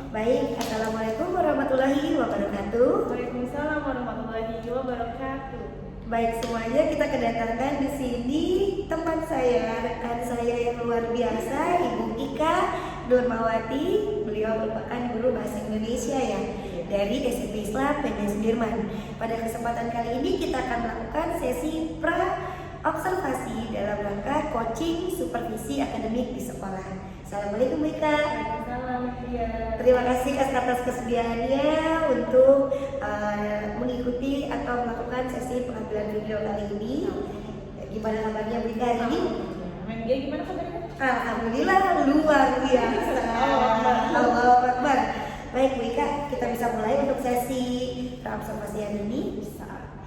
Baik, Assalamualaikum warahmatullahi wabarakatuh. Waalaikumsalam warahmatullahi wabarakatuh. Baik semuanya, kita kedatangan di sini teman saya, rekan saya yang luar biasa, Ibu Ika Nurmawati. Beliau merupakan guru bahasa Indonesia ya dari SMP Islam PN Sudirman. Pada kesempatan kali ini kita akan melakukan sesi observasi dalam rangka coaching supervisi akademik di sekolah. Assalamualaikum Bu Ika. Waalaikumsalam. Terima kasih atas kesediaannya untuk mengikuti atau melakukan sesi pengambilan video kali ini. Gimana kabarnya Bu Ika hari ini? Dia gimana kabarnya? Alhamdulillah luar biasa. Allahu Akbar. Baik Bu Ika, kita bisa mulai untuk sesi observasi hari ini.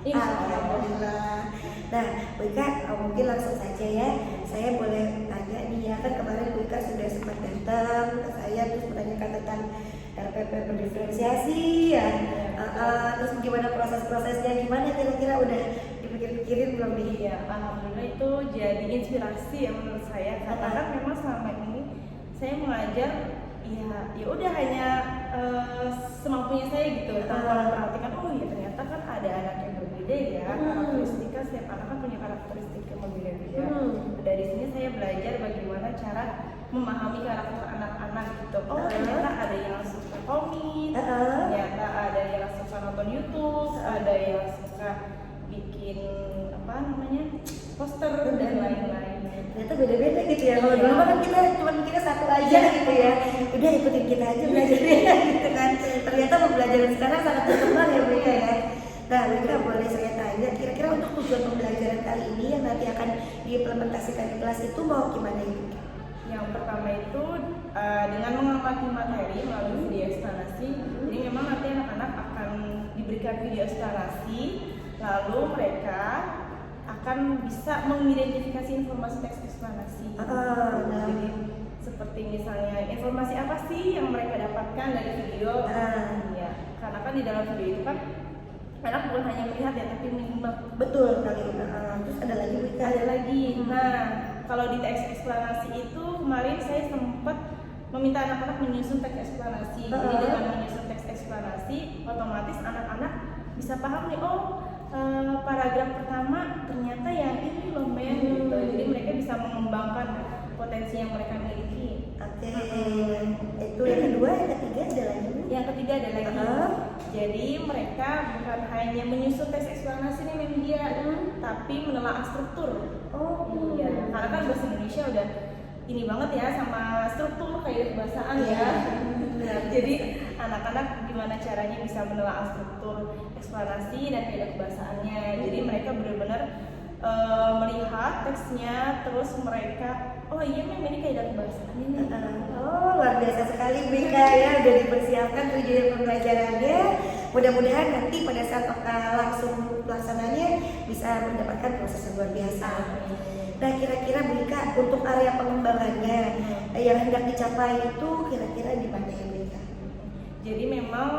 Alhamdulillah. Nah, Bu Ika, mungkin langsung saja ya. Saya boleh tanya nih ya, kan kemarin Bu Ika sudah sempat datang ke saya terus menanyakan tentang RPP berdiferensiasi ya. Terus gimana proses-prosesnya, gimana kira-kira udah dipikir-pikirin belum nih? Iya, alhamdulillah itu jadi inspirasi ya menurut saya. Karena kan memang selama ini saya mengajar ya udah hanya semampunya saya gitu, tanpa memperhatikan oh ya ternyata kan ada anak yang berbeda ya, karakteristika setiap anak kan punya karakteristik yang berbeda-beda. Dari sini saya belajar bagaimana cara memahami karakter anak-anak gitu. Oh ternyata ada yang suka komik, ternyata ada yang suka nonton YouTube, ada yang suka bikin poster dan lain-lain. Ternyata beda-beda gitu ya. Kalau dulu kan kita satu aja gitu ya. Udah ikutin kita aja belajarnya gitu kan. Ternyata pembelajaran sekarang sangat berkembang ya Bu Ika ya. Nah Bu Ika, boleh saya tanya kira-kira untuk tujuan pembelajaran kali ini yang nanti akan diimplementasikan di kelas itu mau gimana Ibu? Yang pertama itu dengan mengamati materi melalui video eksplanasi. Jadi memang nanti anak-anak akan diberikan video eksplanasi, lalu mereka akan bisa mengidentifikasi informasi teks eksplanasi. Jadi seperti misalnya informasi apa sih yang mereka dapatkan dari video? Ya, karena kan di dalam video itu kan anak bukan hanya melihat ya, tapi menyimak. Betul kali. Terus ada lagi Bu Ika? Ada lagi. Nah, kalau di teks eksplanasi itu kemarin saya sempat meminta anak-anak menyusun teks eksplanasi. Jadi dengan menyusun teks eksplanasi, otomatis anak-anak bisa paham nih, paragraf pertama ternyata yang ini loh men gitu. Jadi mereka bisa mengembangkan potensi yang mereka miliki. Oke. Itu yang kedua, yang ketiga ada lagi? Yang ketiga ada lagi. Jadi mereka bukan hanya menyusun teks eksplanasi nih media, tapi menelaah struktur. Iya, karena kan bahasa Indonesia udah ini banget ya sama struktur kayak kebahasaan ya. Jadi anak-anak gimana caranya bisa menelaah struktur eksplanasi dan kayak kebahasaannya. Jadi mereka benar-benar melihat teksnya, terus mereka iya memang ini kayak kebahasaan ini. Luar biasa sekali Bu Ika ya, udah dipersiapkan tujuan pembelajarannya. Mudah-mudahan nanti pada saat langsung pelaksananya bisa mendapatkan proses yang luar biasa. Nah kira-kira Bu Ika untuk area pengembangannya yang hendak dicapai itu kira-kira di mana ya Bu Ika? Jadi memang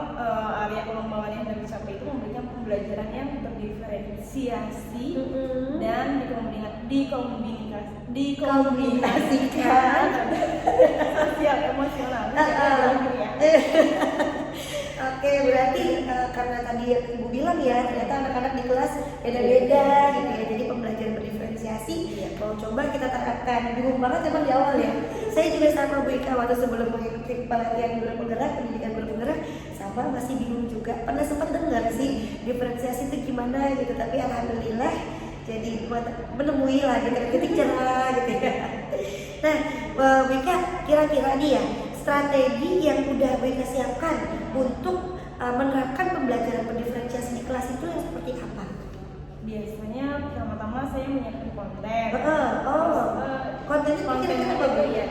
area pengembangan yang hendak dicapai itu memberikan pembelajaran yang berdiferensiasi dan dikombinasikan sosial emosional. Oke, berarti karena tadi yang Ibu bilang ya, ternyata anak-anak di kelas beda-beda gitu ya. Jadi pembelajaran berdiferensiasi kalau coba kita terapkan. Bingung banget emang di awal ya. Saya juga sama Bu Ika waktu sebelum mengikuti pelatihan guru penggerak, pendidikan guru penggerak, sama masih bingung juga. Pernah sempat dengar sih diferensiasi itu gimana gitu, tapi alhamdulillah jadi menemui lah gitu, titik cerah gitu ya. Nah, Bu Ika, kira-kira nih ya, strategi yang udah Bu Ika siapkan untuk menerapkan pembelajaran berdiferensiasi di kelas itu yang seperti apa? Biasanya pertama-tama saya menyiapkan konten. Kontennya apa Bu? Ya.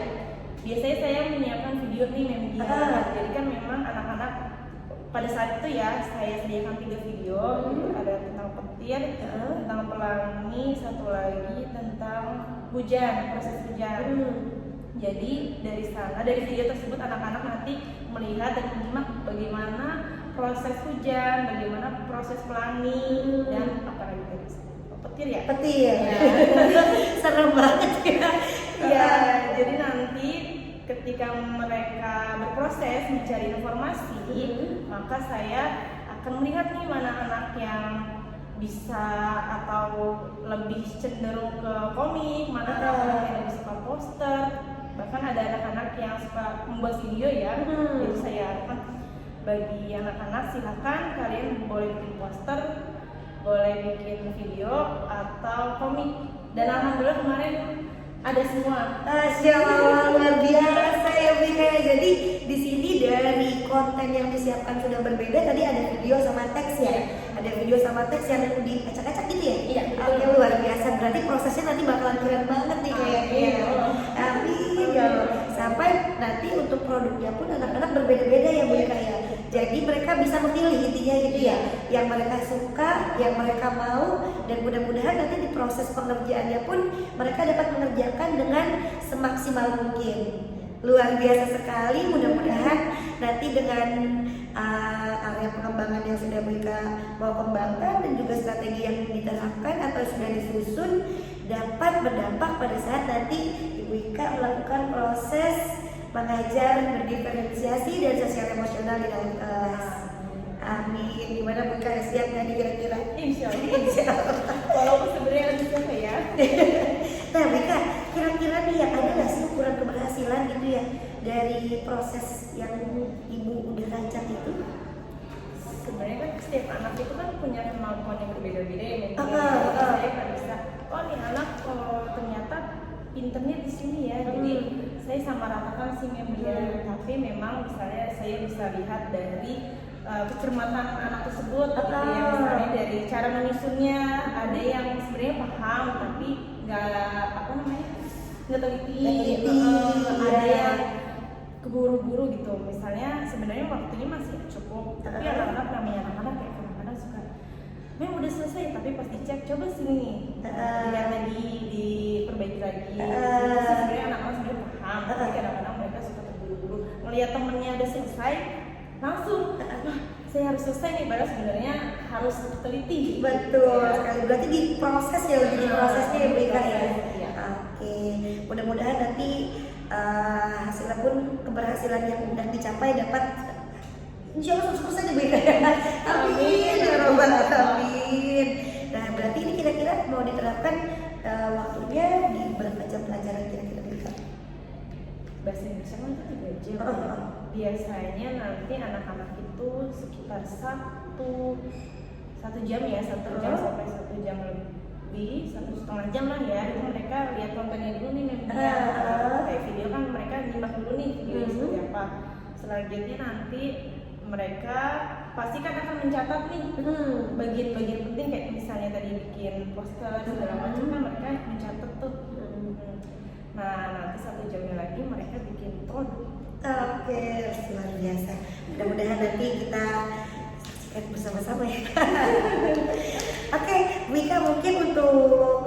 Biasanya saya menyiapkan video nih media. Jadi kan memang anak-anak pada saat itu ya saya sediakan 3 video. Ada tentang petir, tentang pelangi, satu lagi tentang hujan, proses hujan. Jadi dari video tersebut anak-anak nanti melihat dan menyimak bagaimana proses hujan, bagaimana proses pelangi dan apa lagi tadi? Petir ya? Petir. Ya. Serem banget ya. Ya, jadi nanti ketika ketika mereka berproses mencari informasi, maka saya akan melihat nih mana anak yang bisa atau lebih cenderung ke komik, mana anak-anak yang lebih suka poster, bahkan ada anak-anak yang suka membuat video ya. Itu saya akan bagi anak-anak, silakan kalian boleh bikin poster, boleh bikin video atau komik. Dan alhamdulillah kemarin ada semua. Masya Allah, luar biasa ya Bika. Jadi di sini dari konten yang disiapkan sudah berbeda. Tadi ada video sama teks ya. Ada video sama teks yang diacak-acak gitu ya. Iya. Oke, luar biasa. Berarti prosesnya nanti bakalan keren banget nih kayaknya. Amin ya Allah. Sampai nanti untuk produknya pun anak-anak berbeda-beda ya Bika ya. Jadi mereka bisa memilih intinya gitu ya. Yang mereka suka, yang mereka mau, dan mudah-mudahan nanti di proses pengerjaannya pun mereka dapat mengerjakan dengan semaksimal mungkin. Luar biasa sekali, mudah-mudahan nanti dengan area pengembangan yang sudah mereka mau kembangkan dan juga strategi yang diterapkan atau sudah disusun dapat berdampak pada saat nanti Ibu Ika melakukan proses mengajar berdiferensiasi dan sosial emosional di dalam kelas. Amin. Gimana Bu Ika, siap nggak nih kira-kira? Insya Allah. Insya Allah. Walaupun sebenarnya lebih susah ya. Nah Bu Ika, kira-kira nih ya ada nggak sih ukuran keberhasilan gitu ya dari proses yang Ibu udah rancang itu? Sebenarnya kan setiap anak itu kan punya kemampuan yang berbeda-beda ya. Saya kan bisa, oh nih anak ternyata pinternya di sini ya. Jadi saya sama ratakan sih dia. Tapi memang misalnya saya bisa lihat dari kecermatan anak tersebut gitu ya. Misalnya dari cara menyusunnya, ada yang sebenarnya paham tapi nggak teliti. Ada yang keburu-buru gitu. Misalnya sebenarnya waktunya masih cukup, tapi anak-anak namanya anak-anak kayak kadang-kadang suka, memang udah selesai tapi pas dicek coba sini lihat lagi, diperbaiki lagi. Sebenarnya anak-anak sebenarnya paham, tapi kadang-kadang mereka suka terburu-buru ngelihat temennya udah selesai langsung, wah saya harus selesai nih, padahal sebenarnya harus teliti. Betul sekali, berarti di proses ya, lebih di prosesnya ya Bu Ika ya. Oke, mudah-mudahan nanti hasilnya pun keberhasilan yang udah dicapai dapat insya Allah sukses aja Bu Ika ya. Amin ya robbal alamin. Nah berarti ini kira-kira mau diterapkan waktunya di berapa jam pelajaran kira-kira Bu Ika? Bahasa Inggrisnya kan itu 3 jam. Biasanya nanti anak-anak itu sekitar satu jam ya, 1 jam sampai 1 jam lebih, 1,5 jam lah ya. Itu mereka lihat kontennya dulu nih kayak video kan mereka nyimak dulu nih videonya seperti apa. Selanjutnya nanti mereka pasti kan akan mencatat nih bagian-bagian penting, kayak misalnya tadi bikin poster segala macam kan mereka mencatat tuh. Nah nanti 1 jamnya lagi mereka bikin produk. Oke, luar biasa. Mudah-mudahan nanti kita saksikan bersama-sama ya. Oke, Bu Ika, mungkin untuk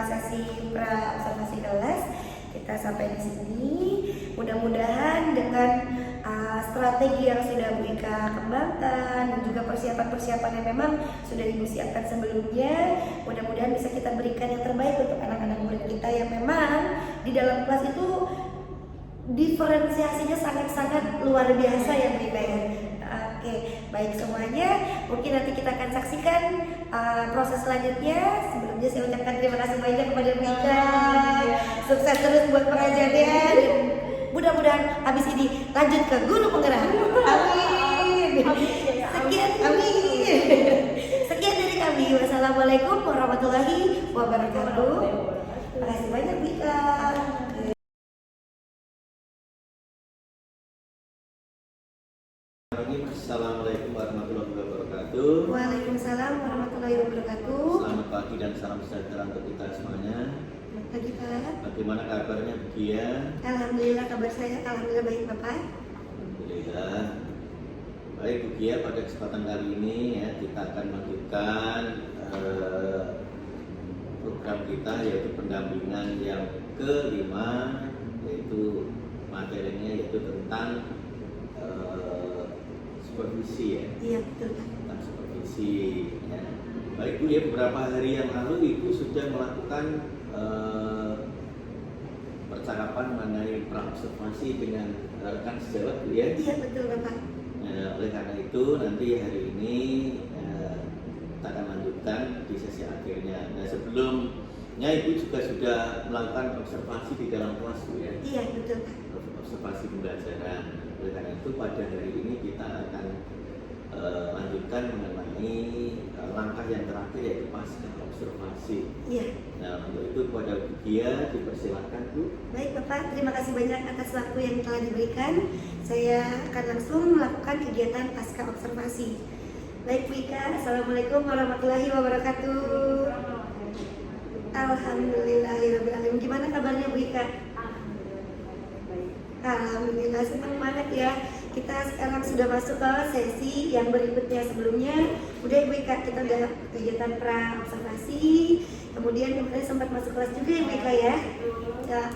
sesi pra-observasi kelas kita sampai di sini. Mudah-mudahan dengan strategi yang sudah Bu Ika kembangkan dan juga persiapan-persiapan yang memang sudah Ibu siapkan sebelumnya, mudah-mudahan bisa kita berikan yang terbaik untuk anak-anak murid kita yang memang di dalam kelas itu diferensiasinya sangat-sangat luar biasa ya Bu Ika ya. Oke, baik semuanya, mungkin nanti kita akan saksikan proses selanjutnya. Sebelumnya saya ucapkan terima kasih banyak kepada Bu Ika. Sukses terus buat pengajarnya dan mudah-mudahan habis ini lanjut ke Guru Penggerak. Amin. Sekian, amin. Sekian dari kami. Wassalamualaikum warahmatullahi wabarakatuh. Terima kasih banyak Bu Ika. Assalamualaikum warahmatullahi wabarakatuh. Waalaikumsalam warahmatullahi wabarakatuh. Selamat pagi dan salam sejahtera untuk kita semuanya. Selamat pagi Pak. Bagaimana kabarnya Bu Gia? Alhamdulillah, kabar saya alhamdulillah baik Bapak. Alhamdulillah. Baik Bu Gia, pada kesempatan kali ini ya kita akan melanjutkan program kita yaitu pendampingan yang kelima, yaitu materinya yaitu tentang supervisi ya. Iya betul. Tentang supervisi ya. Baik Bu ya, beberapa hari yang lalu Ibu sudah melakukan percakapan mengenai praobservasi dengan rekan sejawat Bu ya. Iya betul Bapak. Oleh karena itu nanti hari ini kita akan lanjutkan di sesi akhirnya. Nah sebelumnya Ibu juga sudah melakukan observasi di dalam kelas Bu ya. Iya betul Pak. Observasi pembelajaran. Oleh karena itu pada hari ini kita akan lanjutkan mengenai langkah yang terakhir yaitu pasca observasi. Iya. Nah untuk itu kepada Bu Gia dipersilakan Bu. Baik Bapak, terima kasih banyak atas waktu yang telah diberikan. Saya akan langsung melakukan kegiatan pasca observasi. Baik Bu Ika, Assalamualaikum warahmatullahi wabarakatuh. Alhamdulillahirrahmanirrahim. Gimana kabarnya Bu Ika? Alhamdulillah, senang banget ya. Kita sekarang sudah masuk ke sesi yang berikutnya. Sebelumnya udah Bu Ika, kita udah kegiatan pra-observasi. Kemudian kemarin sempat masuk kelas juga ya Bu Ika ya.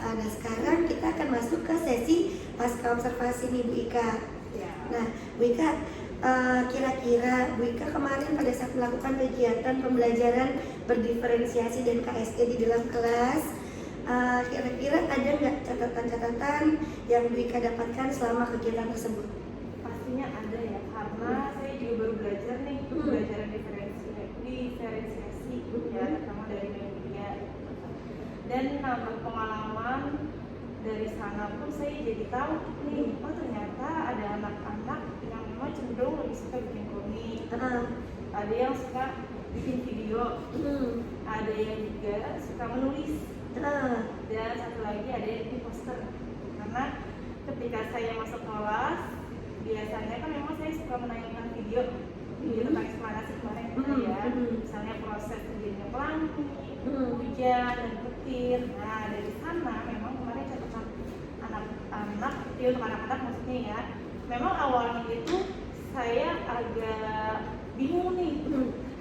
Nah sekarang kita akan masuk ke sesi pasca observasi nih Bu Ika. Nah Bu Ika, kira-kira Bu Ika kemarin pada saat melakukan kegiatan pembelajaran berdiferensiasi dan KSE di dalam kelas, kira-kira ada nggak catatan-catatan yang Bu Ika dapatkan selama kegiatan tersebut? Pastinya ada ya, karena saya juga baru belajar nih pembelajaran diferensiasi ya, terutama dari media. Dan nambah pengalaman dari sana pun saya jadi tahu nih, oh ternyata ada anak-anak yang memang cenderung lebih suka bikin komik, ada yang suka bikin video, ada yang juga suka menulis. Dan satu lagi ada yang bikin poster. Karena ketika saya masuk kelas, biasanya kan memang saya suka menayangkan video tentang eksplanasi kemarin ya, misalnya proses terjadinya pelangi, hujan dan petir. Nah dari sana memang kemarin catatan anak-anak, itu untuk anak-anak maksudnya ya, memang awalnya itu saya agak bingung nih,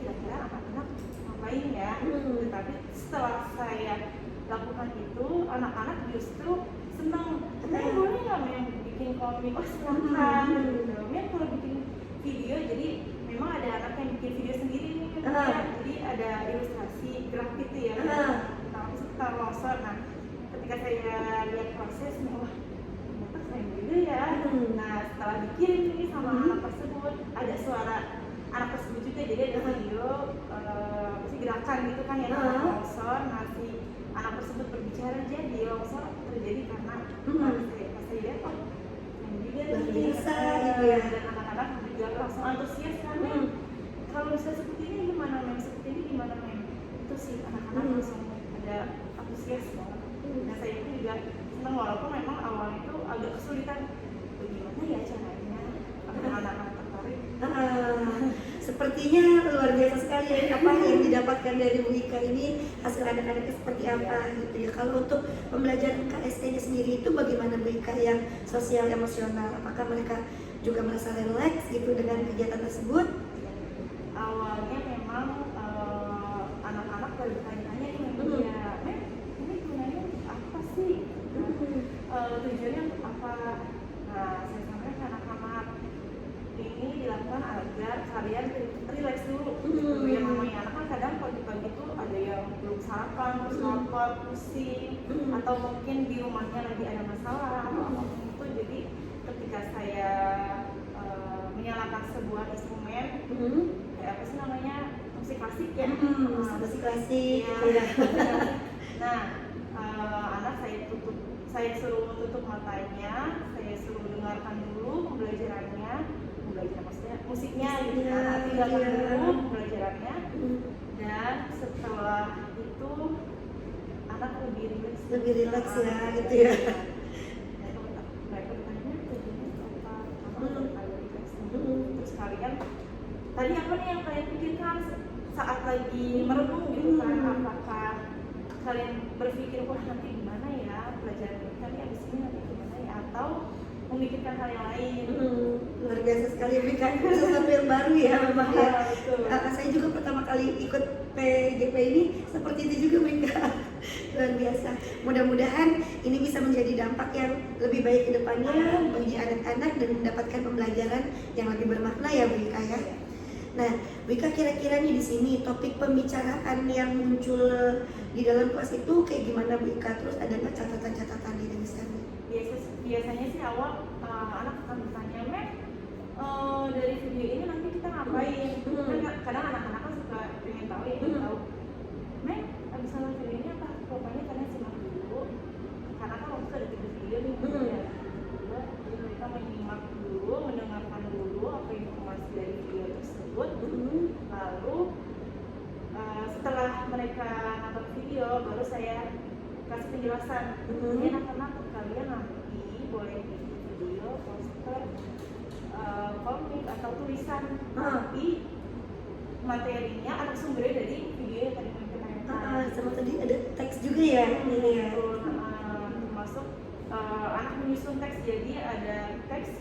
kira-kira anak-anak ngapain ya, tetapi setelah saya lakukan itu, anak-anak justru senang. Boleh nggak yang bikin komik? Oh silahkan. Yang kalau bikin video, jadi memang ada anak yang bikin video sendiri nih, jadi ada ilustrasi grafik itu ya, tentang longsor. Nah, ketika saya lihat prosesnya, wah ternyata keren juga ya. Nah, setelah dikirim ini sama anak tersebut, ada suara anak tersebut juga, jadi ada video gerakan gitu kan ya, longsor. Nanti anak tersebut berbicara, jadi longsor terjadi karena pas saya lihat, oh yang juga biasa gitu ya. Dan anak-anak juga langsung antusias kan, kalau misalnya seperti ini gimana mem, seperti ini gimana mem, itu sih anak-anak langsung ada antusias banget. Nah saya pun juga senang, walaupun memang awalnya itu agak kesulitan, bagaimana ya caranya agar anak-anak tertarik. Sepertinya luar biasa sekali ya apa yang didapatkan dari Bu Ika ini, hasil anak-anaknya seperti apa gitu ya. Kalau untuk pembelajaran KST-nya sendiri itu bagaimana Bu Ika yang sosial emosional? Apakah mereka juga merasa relax gitu dengan kegiatan tersebut? Awalnya memang anak-anak bertanya-tanya nih, ya Mem, ini gunanya apa sih? Tujuannya untuk apa? Nah saya sampaikan ke anak-anak, ini dilakukan agar kalian relax dulu. Yang namanya anak kan kadang pagi-pagi itu ada yang belum sarapan, terus lapar, pusing, atau mungkin di rumahnya lagi ada masalah atau apapun itu. Jadi ketika saya menyalakan sebuah instrumen, kayak apa sih namanya, musik klasik ya, musik klasik ya. Nah anak saya suruh tutup matanya, saya suruh dengarkan dulu pembelajarannya, maksudnya musiknya gitu kan, tinggalkan dulu pembelajarannya. Dan setelah itu anak lebih rileks ya gitu ya. Mereka bertanya tujuannya apa, terus kalian tadi apa nih yang kalian pikirkan saat lagi merenung gitu kan, apakah kalian berpikir wah nanti gimana ya pelajaran kita nih abis ini nanti gimana ya, atau memikirkan hal yang lain. Luar biasa sekali, kan sesuatu yang baru ya memang ya. Saya juga pertama kali ikut PGP ini seperti itu juga Mika. Luar biasa. Mudah-mudahan ini bisa menjadi dampak yang lebih baik ke depannya bagi anak-anak dan mendapatkan pembelajaran yang lebih bermakna ya Bu Ika ya. Nah, Bu Ika kira-kira nih di sini topik pembicaraan yang muncul di dalam kelas itu kayak gimana Bu Ika? Terus ada nggak catatan-catatan di penjelasan. Jadi anak-anak kalian nanti boleh bikin video, poster, komik atau tulisan, tapi materinya atau sumbernya dari video yang tadi mereka tanyakan. Sama tadi ada teks juga ya ini ya. Termasuk anak menyusun teks, jadi ada teks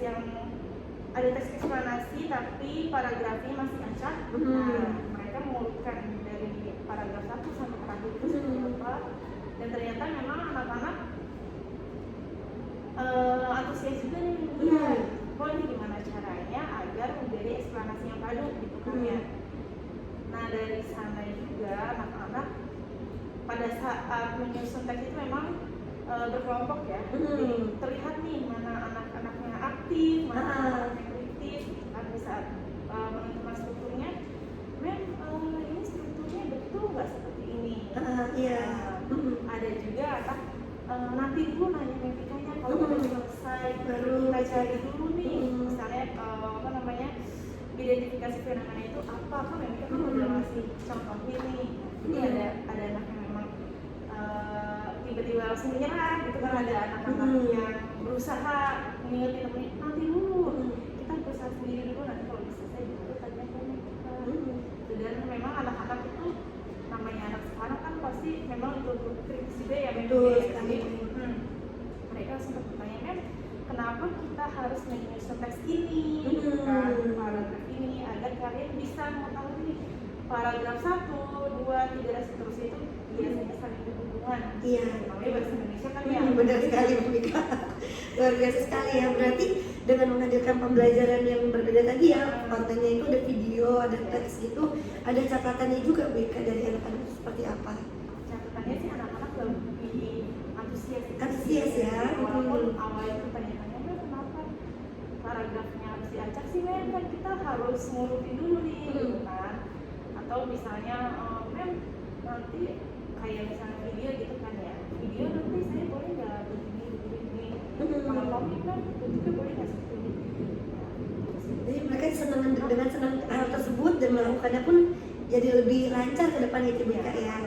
eksplanasi tapi paragrafnya masih acak. Nah, mereka mengurutkan dari paragraf 1 sampai terakhir itu seperti apa, dan ternyata memang anak-anak antusias juga nih melihat ini gimana caranya agar menjadi eksplanasi yang padat gitu kan ya. Nah, dari sana juga anak-anak pada saat menyusun teks itu memang berkelompok ya. Jadi terlihat nih mana anak-anaknya aktif, mana anak-anaknya kritis gitu kan. Di saat menentukan strukturnya, ini strukturnya betul nggak seperti ini. Ada juga anak nanti dulu nanya mimpikannya, kalau udah selesai baru kita cari dulu nih misalnya identifikasi fenomena itu apa memang kita udah ngasih contoh ini. Jadi ada anak yang memang tiba-tiba langsung menyerah gitu kan, ada anak-anak yang berusaha mengingatkan temennya nanti dulu, kita berusaha sendiri dulu, nanti kalau bisa selesai baru tanya dan memang anak-anak itu namanya anak sekarang kan pasti memang itu kritis juga ya. Jadi mereka sempat bertanya, kenapa kita harus menyusun teks ini, paragraf ini, agar kalian bisa mengetahui paragraf 1, 2, 3 dan seterusnya itu biasanya saling berhubungan. Namanya bahasa Indonesia kan ya. Benar sekali Bu Wika. Luar biasa sekali ya, berarti dengan menghadirkan pembelajaran yang berbeda tadi ya, kontennya itu ada video, ada teks itu, ada catatannya juga Bu Wika dari anak-anak seperti apa? Catatannya sih anak-anak lebih antusias ya. Walaupun awalnya itu tanya-tanya, kenapa paragrafnya harus diacak sih kan kita harus ngurutin dulu nih gitu kan. Atau misalnya nanti kayak misalnya video gitu kan ya, video nanti saya boleh nggak begini. Kalau komik kan juga boleh nggak seperti ini. Jadi mereka senang dengan senang hal tersebut dan melakukannya pun jadi lebih lancar ke depan gitu Bu Wika ya.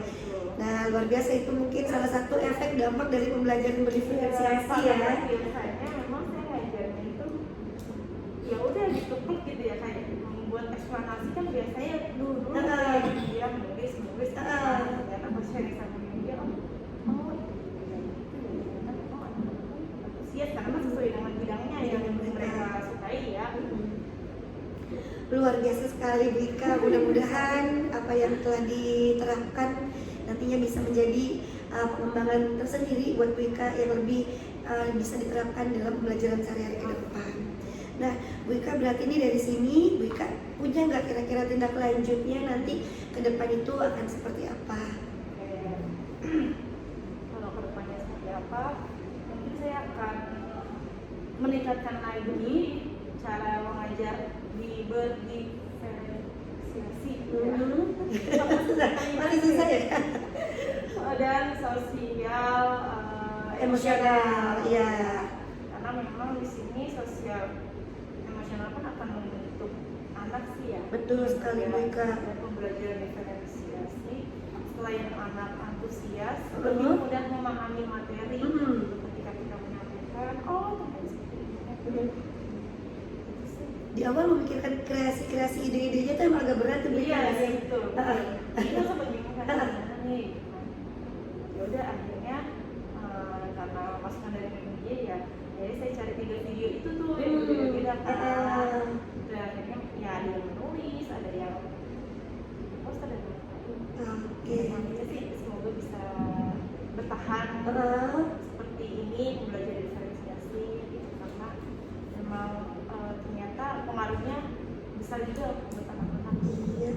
Nah, luar biasa, itu mungkin salah satu efek dampak dari pembelajaran berdiferensiasi ya. Biasanya memang saya ngajarnya itu ya udah ditutup gitu ya, kayak membuat eksplanasi kan biasanya dulu dia menulis ternyata pas sharing sama dia antusias karena sesuai dengan bidangnya yang mereka sukai ya. Luar biasa sekali Bu Wika, mudah-mudahan apa yang telah diterapkan nantinya bisa menjadi pengembangan tersendiri buat Bu Wika yang lebih bisa diterapkan dalam pembelajaran sehari-hari ke depan. Nah, Bu Wika, berarti ini dari sini Bu Wika punya nggak kira-kira tindak lanjutnya nanti ke depan itu akan seperti apa? Kalau ke depannya seperti apa, mungkin saya akan meningkatkan lagi cara mengajar di berdiferensiasi Masih susah ya? dan sosial Emosional, ya. Karena memang di sini sosial emosional kan akan membentuk anak sih ya. Betul sekali Bu Wika. Dan pembelajaran diferensiasi selain anak antusias lebih mudah memahami materi ketika kita menyampaikan ternyata seperti ini. Di awal memikirkan kreasi ide-idenya itu emang agak berat tuh Bu Wika. Iya, betul. Kita sempat bingung kan gimana nih. Ya udah akhirnya karena masukan dari media ya, jadi saya cari video itu tuh yang berbeda-beda kan. Dan akhirnya ya ada yang menulis, ada yang post, ada yang Akhirnya sih semoga bisa bertahan seperti ini, belajar diferensiasi gitu, karena memang ternyata pengaruhnya besar juga buat anak-anak. Iya,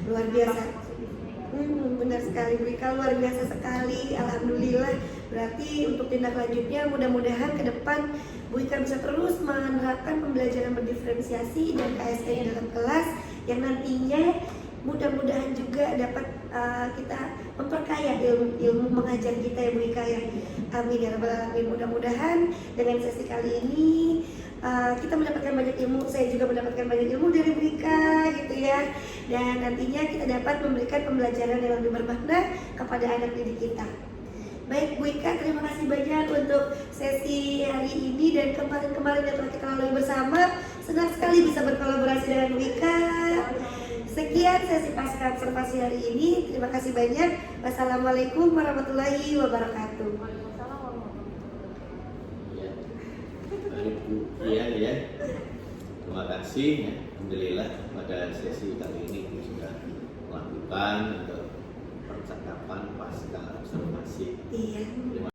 luar biasa. Positifnya ya. Benar sekali Bu Wika, luar biasa sekali. Alhamdulillah. Berarti untuk tindak lanjutnya mudah-mudahan ke depan Bu Wika bisa terus menerapkan pembelajaran berdiferensiasi dan KSE dalam kelas yang nantinya mudah-mudahan juga dapat kita memperkaya ilmu mengajar kita ya Bu Wika ya. Amin ya rabbal alamin. Mudah-mudahan dengan sesi kali ini kita mendapatkan banyak ilmu, saya juga mendapatkan banyak ilmu dari Bu Wika gitu ya. Dan nantinya kita dapat memberikan pembelajaran yang lebih bermakna kepada anak didik kita. Baik Bu Ika, terima kasih banyak untuk sesi hari ini dan kemarin-kemarin yang telah kita lalui bersama. Senang sekali bisa berkolaborasi dengan Bu Ika. Sekian sesi pasca observasi hari ini. Terima kasih banyak. Wassalamualaikum warahmatullahi wabarakatuh. Waalaikumsalam warahmatullahi Ya. Baik Bu Fian ya. Terima kasih ya. Alhamdulillah pada sesi kali ini sudah melakukan untuk percakapan pasca observasi. Iya.